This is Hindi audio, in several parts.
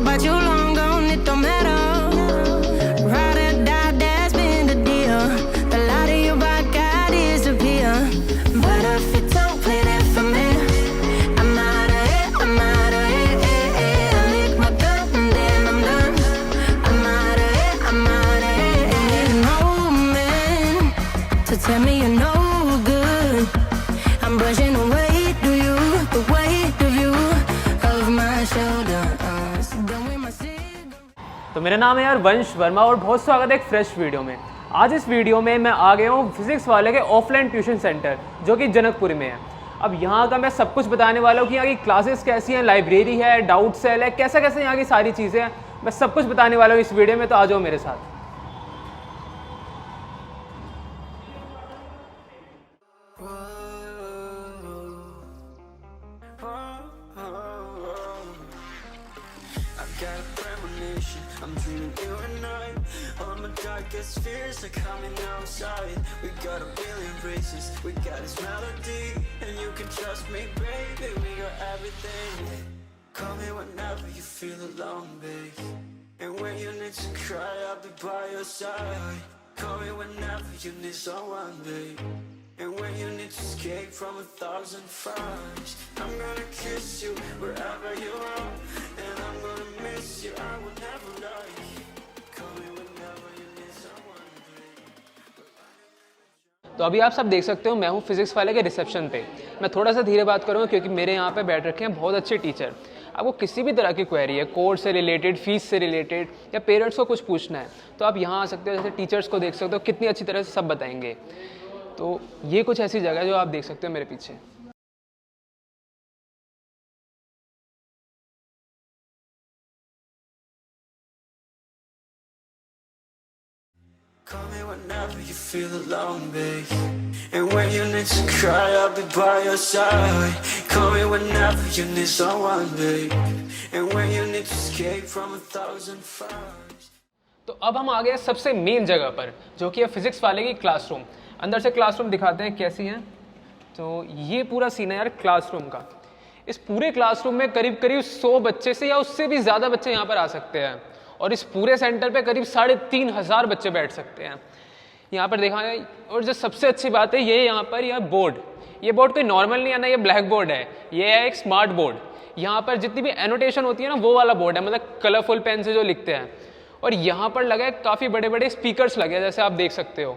about you long gone, it don't matter. Ride or die, that's been the deal. The light of your vodka disappear. But if you don't play that for me, I'm out of it, I'm out of it. I lick my gun and then I'm done. I'm out of it, I'm out of it. You need no man to tell me you're no good. I'm brushing away to you, the weight of you, of my shoulders. Done with my cigarette. तो मेरा नाम है यार वंश वर्मा और बहुत स्वागत है एक फ्रेश वीडियो में। आज इस वीडियो में मैं आ गया हूँ फिजिक्स वाले के ऑफलाइन ट्यूशन सेंटर जो कि जनकपुरी में है। अब यहाँ का मैं सब कुछ बताने वाला हूँ कि यहाँ की क्लासेस कैसी हैं, लाइब्रेरी है, डाउट सेल है, कैसे कैसे यहाँ की सारी चीज़ें हैं, मैं सब कुछ बताने वाला हूँ इस वीडियो में। तो आ जाओ मेरे साथ। Got a premonition, I'm dreaming you and I. All my darkest fears are coming outside. We got a billion races, we got this melody, and you can trust me, baby. We got everything. Call me whenever you feel alone, babe. And when you need to cry, I'll be by your side. Call me whenever you need someone, babe. And when you need to escape from 1,000 fires, I'm gonna kiss you wherever you are. And I'm gonna miss you, I will never lie. Call me whenever you need someone, babe. तो अभी आप सब देख सकते हो मैं हूँ फिजिक्स वाले के रिसेप्शन पे। मैं थोड़ा सा धीरे बात करूँगा क्योंकि मेरे यहाँ पे बैठ रखे हैं बहुत अच्छे टीचर। आपको किसी भी तरह की क्वेरी है, कोर्स से रिलेटेड, फीस से रिलेटेड या पेरेंट्स को कुछ पूछना है तो आप यहाँ आ सकते हो। जैसे टीचर्स को देख सकते हो कितनी अच्छी तरह से सब बताएंगे। तो ये कुछ ऐसी जगह है जो आप देख सकते हो मेरे पीछे। Call me whenever you feel alone, babe. And when you need to cry, I'll be by your side. Call me whenever you need someone, babe. And when you need to escape from 1,000 fires. तो अब हम आ गए सबसे मेन जगह पर जो कि है फिजिक्स वाले की क्लासरूम। अंदर से क्लासरूम दिखाते हैं कैसी है। तो ये पूरा सीन है यार क्लासरूम का। इस पूरे क्लासरूम में करीब करीब 100 बच्चे से या उससे भी ज़्यादा बच्चे यहाँ पर आ सकते हैं और इस पूरे सेंटर पे करीब 3,500 बच्चे बैठ सकते हैं यहाँ पर देखा है। और जो सबसे अच्छी बात है ये यहाँ पर यह बोर्ड, ये बोर्ड कोई नॉर्मल नहीं है ना, ये ब्लैक बोर्ड है, ये है एक स्मार्ट बोर्ड। यहाँ पर जितनी भी एनोटेशन होती है ना वो वाला बोर्ड है, मतलब कलरफुल पेन से जो लिखते हैं। और यहाँ पर लगा है काफ़ी बड़े बड़े स्पीकर्स लगे हैं जैसे आप देख सकते हो।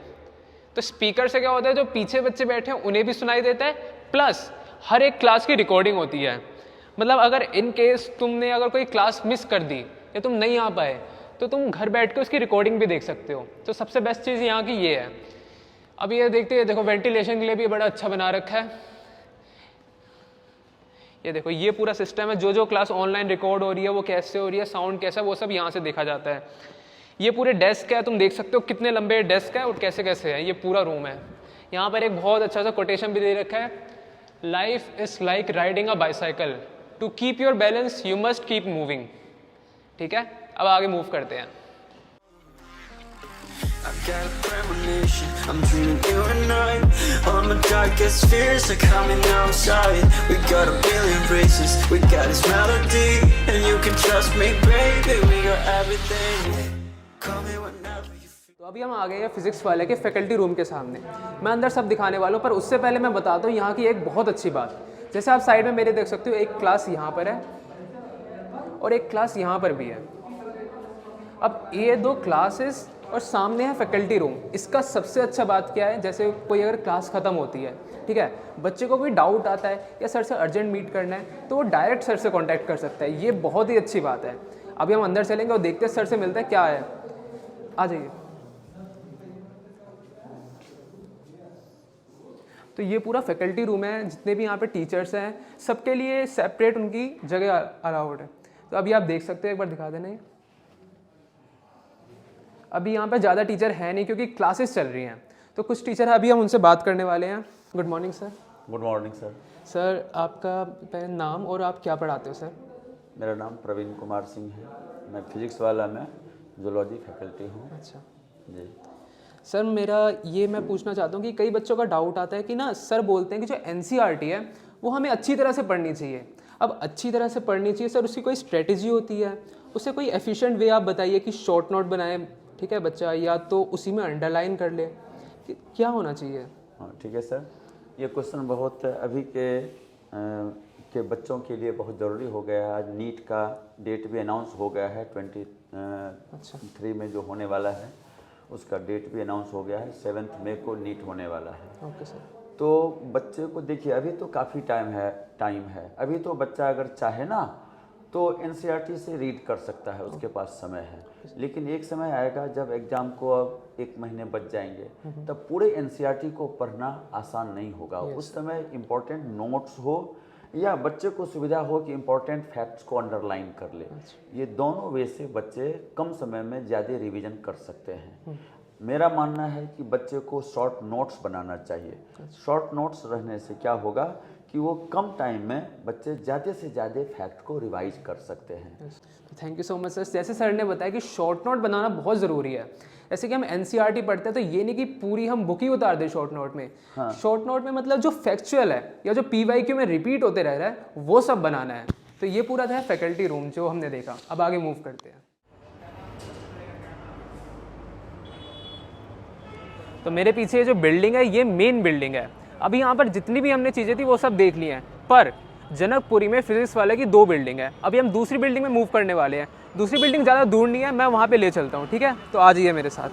तो स्पीकर से क्या होता है, जो पीछे बच्चे बैठे हैं उन्हें भी सुनाई देता है, प्लस हर एक क्लास की रिकॉर्डिंग होती है। मतलब अगर इन केस तुमने अगर कोई क्लास मिस कर दी या तुम नहीं आ पाए तो तुम घर बैठ के उसकी रिकॉर्डिंग भी देख सकते हो। तो सबसे बेस्ट चीज़ यहाँ की ये है। अब ये देखते हैं, देखो वेंटिलेशन के लिए भी बड़ा अच्छा बना रखा है। ये देखो ये पूरा सिस्टम है, जो क्लास ऑनलाइन रिकॉर्ड हो रही है वो कैसे हो रही है, साउंड कैसा है, वो सब यहाँ से देखा जाता है। ये पूरे डेस्क है, तुम देख सकते हो कितने लंबे डेस्क है और कैसे कैसे है। ये पूरा रूम है। यहाँ पर एक बहुत अच्छा सा कोटेशन भी दे रखा है, life is like riding a bicycle, to keep your balance you must keep moving. ठीक है, अब आगे मूव करते हैं। I've got a premonition, I'm dreaming you and I. All my darkest fears are coming outside. We got a billion races, we got this melody, and you can trust me, baby. We got everything. Call me whenever you feel. तो अभी हम आ गए हैं फिजिक्स वाले के फैकल्टी रूम के सामने। मैं अंदर सब दिखाने वाला हूँ, पर उससे पहले मैं बताता हूँ यहाँ की एक बहुत अच्छी बात। जैसे आप साइड में मेरे देख सकते हो, एक क्लास यहाँ पर है और एक क्लास यहाँ पर भी है। अब ये 2 क्लासेस और सामने है फैकल्टी रूम। इसका सबसे अच्छा बात क्या है, जैसे कोई अगर क्लास ख़त्म होती है, ठीक है, बच्चे को कोई डाउट आता है या सर से अर्जेंट मीट करना है तो वो डायरेक्ट सर से कांटेक्ट कर सकता है। ये बहुत ही अच्छी बात है। अभी हम अंदर चलेंगे और देखते हैं सर से मिलते हैं क्या है। आ जाइए। तो ये पूरा फैकल्टी रूम है, जितने भी यहाँ पे टीचर्स हैं सबके लिए सेपरेट उनकी जगह अलाउड है। तो अभी आप देख सकते हो, एक बार दिखा देना। ये अभी यहाँ पे ज़्यादा टीचर है नहीं क्योंकि क्लासेस चल रही हैं, तो कुछ टीचर अभी हम उनसे बात करने वाले हैं। Good morning sir. Good morning sir. Sir आपका नाम और आप क्या पढ़ाते हो सर? मेरा नाम प्रवीण कुमार सिंह है, मैं फिजिक्स वाला में जूलॉजी फैकल्टी हूँ। अच्छा जी सर, मेरा ये मैं पूछना चाहता हूँ कि कई बच्चों का डाउट आता है कि ना सर बोलते हैं कि जो एनसीईआरटी है वो हमें अच्छी तरह से पढ़नी चाहिए। अब अच्छी तरह से पढ़नी चाहिए सर, उसकी कोई स्ट्रेटजी होती है? उसे कोई एफिशिएंट वे आप बताइए कि शॉर्ट नोट बनाए, ठीक है बच्चा, या तो उसी में अंडरलाइन कर ले, क्या होना चाहिए? हाँ ठीक है सर, ये क्वेश्चन बहुत अभी के बच्चों के लिए बहुत ज़रूरी हो गया है। आज नीट का डेट भी अनाउंस हो गया है, 23 में जो होने वाला है उसका डेट भी अनाउंस हो गया है। 7 मई को नीट होने वाला है। Okay sir. तो बच्चे को देखिए, अभी तो काफ़ी टाइम है। अभी तो बच्चा अगर चाहे ना तो एनसीईआरटी से रीड कर सकता है, उसके पास समय है। लेकिन एक समय आएगा जब एग्ज़ाम को अब 1 महीने बच जाएंगे, तब पूरे एनसीईआरटी को पढ़ना आसान नहीं होगा। उस समय इम्पोर्टेंट नोट्स हो या बच्चे को सुविधा हो कि इम्पोर्टेंट फैक्ट्स को अंडरलाइन कर ले। ये दोनों वे से बच्चे कम समय में ज़्यादा रिवीजन कर सकते हैं। मेरा मानना है कि बच्चे को शॉर्ट नोट्स बनाना चाहिए। शॉर्ट नोट्स रहने से क्या होगा कि वो कम टाइम में बच्चे ज़्यादा से ज़्यादा फैक्ट को रिवाइज कर सकते हैं। Thank you so much sir. जैसे सर ने बताया कि शॉर्ट नोट बनाना बहुत ज़रूरी है। जैसे कि हम एनसीईआरटी पढ़ते हैं तो ये नहीं कि पूरी हम बुक ही उतार दें शॉर्ट नोट में। हाँ। शॉर्ट नोट में मतलब जो फैक्चुअल है या जो पीवाईक्यू में रिपीट होते रह रहा है वो सब बनाना है। तो ये पूरा था फैकल्टी रूम जो हमने देखा। अब आगे मूव करते हैं। तो मेरे पीछे जो बिल्डिंग है ये मेन बिल्डिंग है। अभी यहाँ पर जितनी भी हमने चीज़ें थी वो सब देख ली हैं, पर जनकपुरी में फिजिक्स वाले की 2 बिल्डिंग है। अभी हम दूसरी बिल्डिंग में मूव करने वाले हैं। दूसरी बिल्डिंग ज़्यादा दूर नहीं है, मैं वहाँ पे ले चलता हूँ, ठीक है? तो आ जाइए मेरे साथ।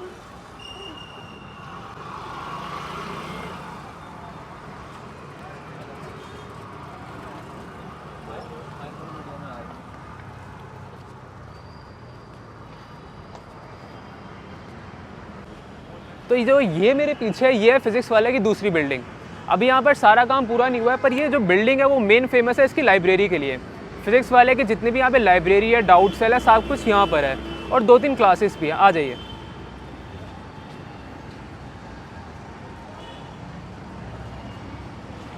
तो जो ये मेरे पीछे है ये है फिजिक्स वाले की दूसरी बिल्डिंग। अभी यहाँ पर सारा काम पूरा नहीं हुआ है, पर ये जो बिल्डिंग है वो मेन फेमस है इसकी लाइब्रेरी के लिए। फिजिक्स वाले के जितने भी यहाँ पे लाइब्रेरी है, डाउट सेल है, सब कुछ यहाँ पर है और 2-3 क्लासेस भी है। आ जाइए।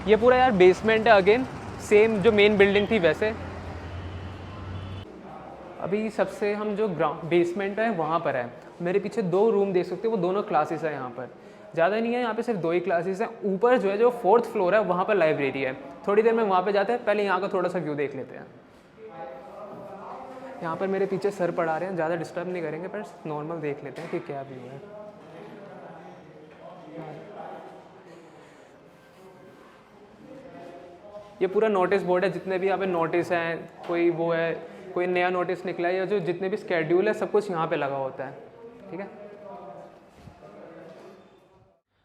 ये पूरा यार बेसमेंट है, अगेन सेम जो मेन बिल्डिंग थी वैसे। अभी सबसे हम जो ग्राउंड बेसमेंट है वहाँ पर है। मेरे पीछे 2 रूम देख सकते हो, वो दोनों क्लासेस है। यहाँ पर ज़्यादा नहीं है, यहाँ पे सिर्फ 2 ही क्लासेस हैं। ऊपर जो है जो 4th फ्लोर है वहाँ पर लाइब्रेरी है। थोड़ी देर में वहाँ पे जाते हैं, पहले यहाँ का थोड़ा सा व्यू देख लेते हैं। यहाँ पर मेरे पीछे सर पढ़ा रहे हैं, ज़्यादा डिस्टर्ब नहीं करेंगे, पर नॉर्मल देख लेते हैं कि क्या व्यू है। ये पूरा नोटिस बोर्ड है, जितने भी यहाँ पे नोटिस हैं, कोई वो है, कोई नया नोटिस निकला है या जो जितने भी स्केड्यूल है सब कुछ यहाँ पे लगा होता है, ठीक है?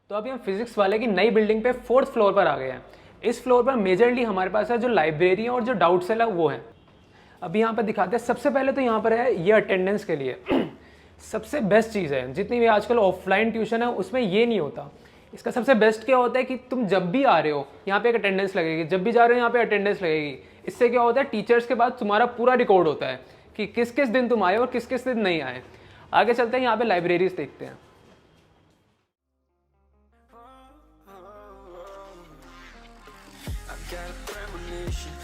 तो अभी हम फिजिक्स वाले की नई बिल्डिंग पे 4th फ्लोर पर आ गए हैं। इस फ्लोर पर मेजरली हमारे पास है जो लाइब्रेरी है और जो डाउट सेल है वो है। अभी यहाँ पर दिखाते हैं। सबसे पहले तो यहाँ पर है ये अटेंडेंस के लिए सबसे बेस्ट चीज़ है। जितनी भी आजकल ऑफलाइन ट्यूशन है उसमें ये नहीं होता। इसका सबसे बेस्ट क्या होता है कि तुम जब भी आ रहे हो यहाँ पे एक अटेंडेंस लगेगी, जब भी जा रहे हो यहाँ पे अटेंडेंस लगेगी। इससे क्या होता है, टीचर्स के बाद तुम्हारा पूरा रिकॉर्ड होता है कि किस किस दिन तुम आए और किस किस दिन नहीं आए। आगे चलते हैं, यहाँ पे लाइब्रेरीज देखते हैं।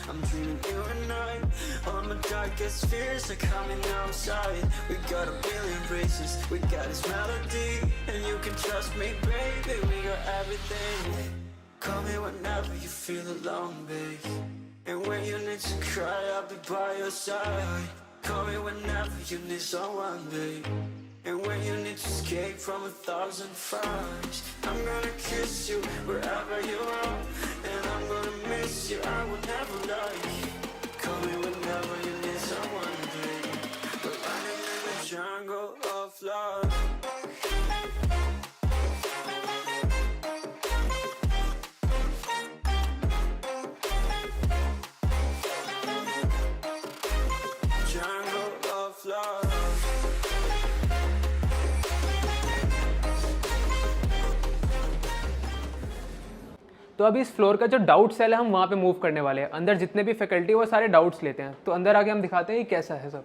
I'm dreaming you and I. All my darkest fears are coming outside. We got a billion races, we got this melody, and you can trust me, baby. We got everything. Call me whenever you feel alone, babe. And when you need to cry, I'll be by your side. Call me whenever you need someone, babe. And when you need to escape from 1,000 fires, I'm gonna kiss you wherever you are. And I'm gonna miss you, I will never lie. Call me whenever you need someone, babe. We're running in the jungle of love. Jungle of love. तो अभी इस फ्लोर का जो डाउट सेल है हम वहाँ पे मूव करने वाले हैं। अंदर जितने भी फैकल्टी वो सारे डाउट्स लेते हैं। तो अंदर आके हम दिखाते हैं ये कैसा है सब।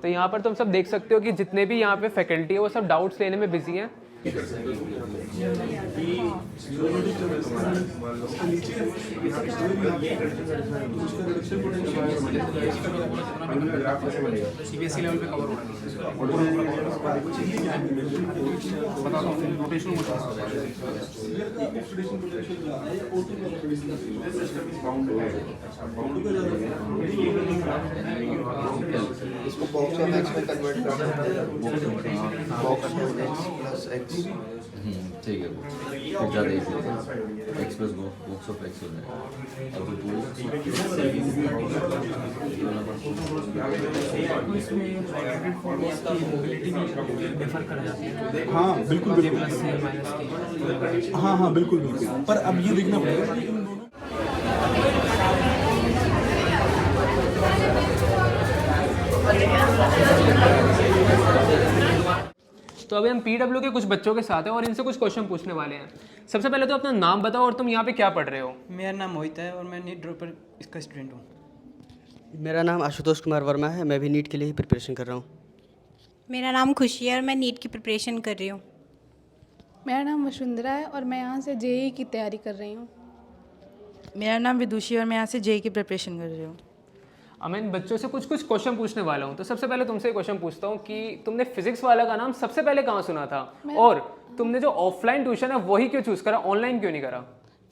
तो यहाँ पर तुम सब देख सकते हो कि जितने भी यहाँ पे फैकल्टी है वो सब डाउट्स लेने में बिजी हैं। सीबीएसई लेवल पे कवर हो रहा इसको बॉक्स ऑफ एक्स में कन्वर्ट कर सकते हैं। Box of x plus x ठीक है, फिर ज़्यादा इजी होगा। X plus box of x हो जाएगा। अब हाँ बिल्कुल बिल्कुल, हाँ हाँ बिल्कुल बिल्कुल, पर अब ये देखना पड़ेगा कि इन दोनों तो अभी हम पीडब्ल्यू के कुछ बच्चों के साथ हैं और इनसे कुछ क्वेश्चन पूछने वाले हैं। सबसे पहले तो अपना नाम बताओ और तुम यहाँ पे क्या पढ़ रहे हो? मेरा नाम मोहित है और मैं नीट ड्रॉपर इसका स्टूडेंट हूँ। मेरा नाम आशुतोष कुमार वर्मा है, मैं भी नीट के लिए ही प्रिपरेशन कर रहा हूँ। मेरा नाम खुशी है और मैं नीट की प्रिपरेशन कर रही हूँ। मेरा नाम वसुंधरा है और मैं यहाँ से जेईई की तैयारी कर रही हूँ। मेरा नाम विदुषी और मैं यहाँ से जेईई की प्रिपरेशन कर रही हूँ। अब मैं इन बच्चों से कुछ क्वेश्चन पूछने वाला हूँ। तो सबसे पहले तुमसे क्वेश्चन पूछता हूँ कि तुमने फिजिक्स वाला का नाम सबसे पहले कहाँ सुना था, और तुमने जो ऑफलाइन ट्यूशन है वही क्यों चूज़ करा, ऑनलाइन क्यों नहीं करा?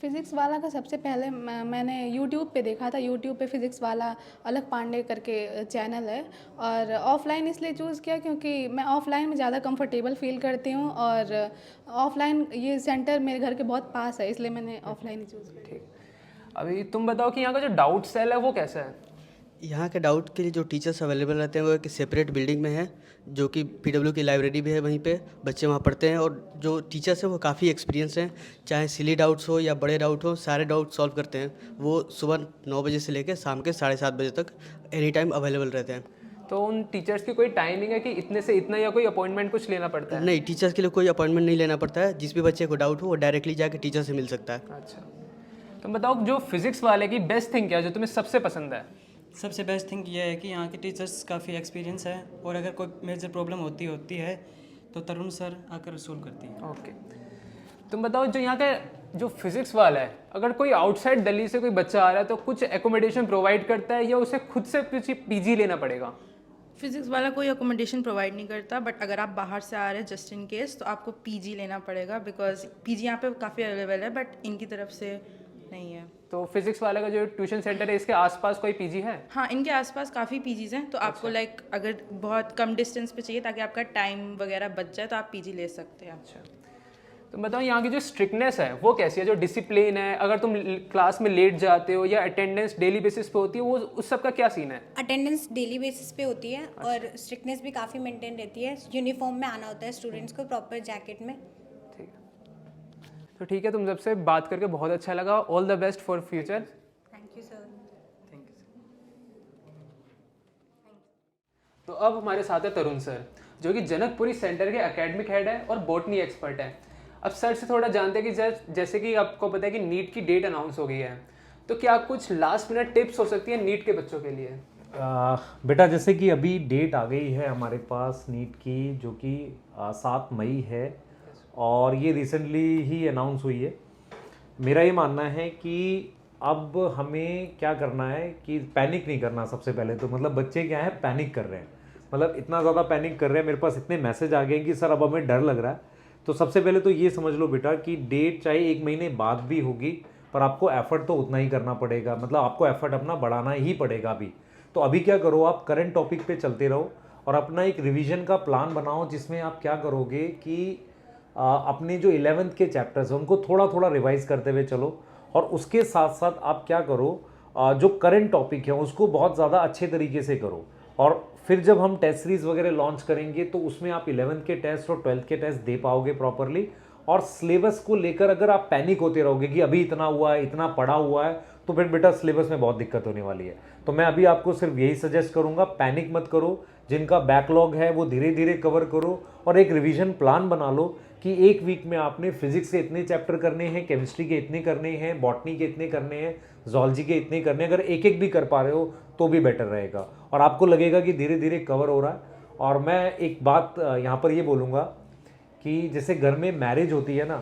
फिज़िक्स वाला का सबसे पहले मैंने यूट्यूब पे देखा था। यूट्यूब पे फिज़िक्स वाला अलग पांडे करके चैनल है, और ऑफ़लाइन इसलिए चूज़ किया क्योंकि मैं ऑफ़लाइन में ज़्यादा कंफर्टेबल फील करती हूँ, और ऑफ़लाइन ये सेंटर मेरे घर के बहुत पास है, इसलिए मैंने ऑफ़लाइन ही चूज़ किया। ठीक, अभी तुम बताओ कि यहाँ का जो डाउट सेल है वो कैसा है? यहाँ के डाउट के लिए जो टीचर्स अवेलेबल रहते हैं वो एक सेपरेट बिल्डिंग में है, जो कि पीडब्ल्यू की लाइब्रेरी भी है, वहीं पे बच्चे वहाँ पढ़ते हैं। और जो टीचर्स हैं वो काफ़ी एक्सपीरियंस हैं, चाहे सिली डाउट्स हो या बड़े डाउट हो, सारे डाउट सॉल्व करते हैं। वो सुबह 9 बजे से लेकर शाम के 7:30 बजे तक एनी टाइम अवेलेबल रहते हैं। तो उन टीचर्स की कोई टाइमिंग है कि इतने से इतना, या कोई अपॉइंटमेंट कुछ लेना पड़ता है? नहीं, टीचर्स के लिए कोई अपॉइंटमेंट नहीं लेना पड़ता है। जिस भी बच्चे को डाउट हो वो डायरेक्टली जाकर टीचर से मिल सकता है। अच्छा, तुम बताओ जो फिजिक्स वाले की बेस्ट थिंग क्या है, जो तुम्हें सबसे पसंद है? सबसे बेस्ट थिंग ये है कि यहाँ के टीचर्स काफ़ी एक्सपीरियंस है, और अगर कोई मेजर प्रॉब्लम होती है तो तरुण सर आकर सोल्व करती है। ओके, तुम बताओ जो यहाँ का जो फिजिक्स वाला है, अगर कोई आउटसाइड दिल्ली से कोई बच्चा आ रहा है तो कुछ एकोमोडेशन प्रोवाइड करता है या उसे खुद से कुछ पीजी लेना पड़ेगा? फिजिक्स वाला कोई अकोमोडेशन प्रोवाइड नहीं करता, बट अगर आप बाहर से आ रहे हैं जस्ट इन केस तो आपको पीजी लेना पड़ेगा, बिकॉज पीजी यहाँ पे काफ़ी अवेलेबल है, बट इनकी तरफ से नहीं है। तो फिजिक्स वाला का जो ट्यूशन सेंटर है इसके आसपास कोई पीजी है? हाँ, इनके आसपास काफ़ी पीजीज हैं, तो आपको लाइक अगर बहुत कम डिस्टेंस पे चाहिए ताकि आपका टाइम वगैरह बच जाए तो आप पीजी ले सकते हैं। अच्छा, तो बताओ यहाँ की जो स्ट्रिक्टनेस है वो कैसी है, जो डिसिप्लिन है, अगर तुम क्लास में लेट जाते हो या अटेंडेंस डेली बेसिस पे होती है, वो उस सब का क्या सीन है? अटेंडेंस डेली बेसिस पे होती है, और स्ट्रिक्टनेस भी काफ़ी मेंटेन रहती है। यूनिफॉर्म में आना होता है स्टूडेंट्स को, प्रॉपर जैकेट में। ठीक है, तो ठीक है, तुम सबसे बात करके बहुत अच्छा लगा। All the best for future. Thank you sir. तो अब हमारे साथ है तरुण सर, जो कि जनकपुरी सेंटर के एकेडमिक हेड है और बॉटनी एक्सपर्ट है। अब सर से थोड़ा जानते हैं कि जैसे कि आपको पता है कि नीट की डेट अनाउंस हो गई है, तो क्या कुछ लास्ट मिनट टिप्स हो सकती है नीट के बच्चों के लिए? बेटा, जैसे कि अभी डेट आ गई है हमारे पास नीट की, जो कि 7 मई है, और ये रिसेंटली ही अनाउंस हुई है। मेरा ये मानना है कि अब हमें क्या करना है कि पैनिक नहीं करना। सबसे पहले तो मतलब बच्चे क्या है, पैनिक कर रहे हैं, मतलब इतना ज़्यादा पैनिक कर रहे हैं, मेरे पास इतने मैसेज आ गए कि सर अब हमें डर लग रहा है। तो सबसे पहले तो ये समझ लो बेटा कि डेट चाहे 1 महीने बाद भी होगी, पर आपको एफर्ट तो उतना ही करना पड़ेगा, मतलब आपको एफर्ट अपना बढ़ाना ही पड़ेगा अभी। तो अभी क्या करो, आप करंट टॉपिक पे चलते रहो और अपना एक रिवीजन का प्लान बनाओ, जिसमें आप क्या करोगे कि अपने जो 11th के चैप्टर्स हैं उनको थोड़ा थोड़ा रिवाइज करते हुए चलो, और उसके साथ साथ आप क्या करो, जो करंट टॉपिक है उसको बहुत ज़्यादा अच्छे तरीके से करो। और फिर जब हम टेस्ट सीरीज़ वगैरह लॉन्च करेंगे तो उसमें आप 11th के टेस्ट और 12th के टेस्ट दे पाओगे प्रॉपरली। और सिलेबस को लेकर अगर आप पैनिक होते रहोगे कि अभी इतना हुआ है, इतना पढ़ा हुआ है, तो फिर बेटा सिलेबस में बहुत दिक्कत होने वाली है। तो मैं अभी आपको सिर्फ यही सजेस्ट करूंगा, पैनिक मत करो, जिनका बैकलॉग है वो धीरे धीरे कवर करो, और एक रिवीजन प्लान बना लो कि 1 वीक में आपने फिजिक्स के इतने चैप्टर करने हैं, केमिस्ट्री के इतने करने हैं, बॉटनी के इतने करने हैं, जूलॉजी के इतने करने हैं। अगर एक एक भी कर पा रहे हो तो भी बेटर रहेगा, और आपको लगेगा कि धीरे धीरे कवर हो रहा है। और मैं एक बात यहाँ पर ये बोलूँगा कि जैसे घर में मैरिज होती है ना,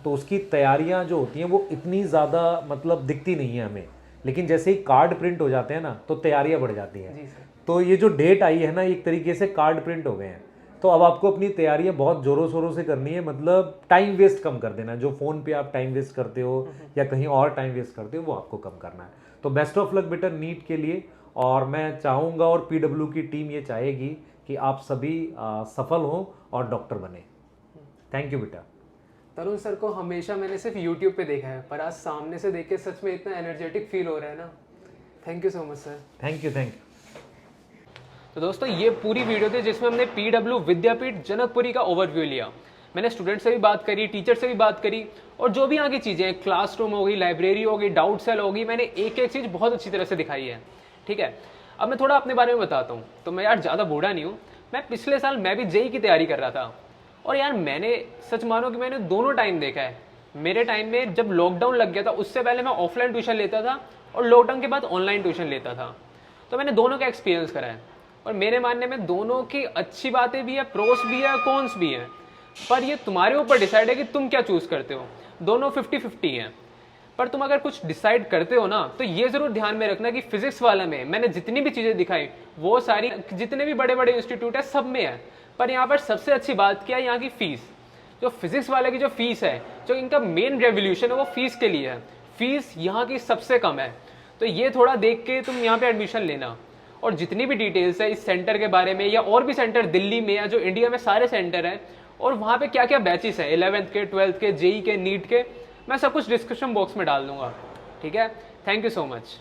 तो उसकी तैयारियां जो होती हैं वो इतनी ज़्यादा मतलब दिखती नहीं है हमें, लेकिन जैसे ही कार्ड प्रिंट हो जाते हैं ना तो तैयारियां बढ़ जाती हैं। तो ये जो डेट आई है ना, एक तरीके से कार्ड प्रिंट हो गए हैं। तो अब आपको अपनी तैयारियां बहुत ज़ोरों शोरों से करनी है, मतलब टाइम वेस्ट कम कर देना। जो फ़ोन पे आप टाइम वेस्ट करते हो या कहीं और टाइम वेस्ट करते हो, वो आपको कम करना है। तो बेस्ट ऑफ लक बेटा नीट के लिए, और मैं चाहूँगा और PW की टीम ये चाहेगी कि आप सभी सफल हों और डॉक्टर बने। थैंक यू बेटा। तरुण सर को हमेशा मैंने सिर्फ यूट्यूब पे देखा है, पर आज सामने से देख के सच में इतना एनर्जेटिक फील हो रहा है ना। Thank you so much sir. Thank you. तो दोस्तों ये पूरी वीडियो थी जिसमें हमने PW विद्यापीठ जनकपुरी का ओवरव्यू लिया। मैंने स्टूडेंट से भी बात करी, टीचर से भी बात करी, और जो भी यहाँ की चीज़ें, क्लासरूम हो गई, लाइब्रेरी हो गई, डाउट सेल होगी, मैंने एक एक चीज़ बहुत अच्छी तरह से दिखाई है। ठीक है, अब मैं थोड़ा अपने बारे में बताता हूँ। तो मैं यार ज़्यादा बूढ़ा नहीं हूँ, मैं पिछले साल मैं भी JEE की तैयारी कर रहा था, और यार मैंने सच मानो कि मैंने दोनों टाइम देखा है। मेरे टाइम में जब लॉकडाउन लग गया था, उससे पहले मैं ऑफलाइन ट्यूशन लेता था, और लॉकडाउन के बाद ऑनलाइन ट्यूशन लेता था। तो मैंने दोनों का एक्सपीरियंस करा है, और मेरे मानने में दोनों की अच्छी बातें भी है, प्रोस भी है, कॉन्स भी हैं। पर ये तुम्हारे ऊपर डिसाइड है कि तुम क्या चूज़ करते हो। दोनों 50-50 हैं, पर तुम अगर कुछ डिसाइड करते हो ना, तो ये ज़रूर ध्यान में रखना कि फिजिक्स वाला में मैंने जितनी भी चीज़ें दिखाई वो सारी जितने भी बड़े बड़े इंस्टीट्यूट है सब में है। पर यहाँ पर सबसे अच्छी बात क्या है, यहाँ की फ़ीस। जो फिजिक्स वाले की जो फीस है, जो इनका मेन रेवोल्यूशन है, वो फीस के लिए है। फीस यहाँ की सबसे कम है, तो ये थोड़ा देख के तुम यहाँ पे एडमिशन लेना। और जितनी भी डिटेल्स है इस सेंटर के बारे में, या और भी सेंटर दिल्ली में या जो इंडिया में सारे सेंटर हैं, और वहाँ पे क्या क्या बैचेस है 11th के, 12th के, JEE के, नीट के, मैं सब कुछ डिस्क्रिप्शन बॉक्स में डाल दूंगा। ठीक है, थैंक यू सो मच।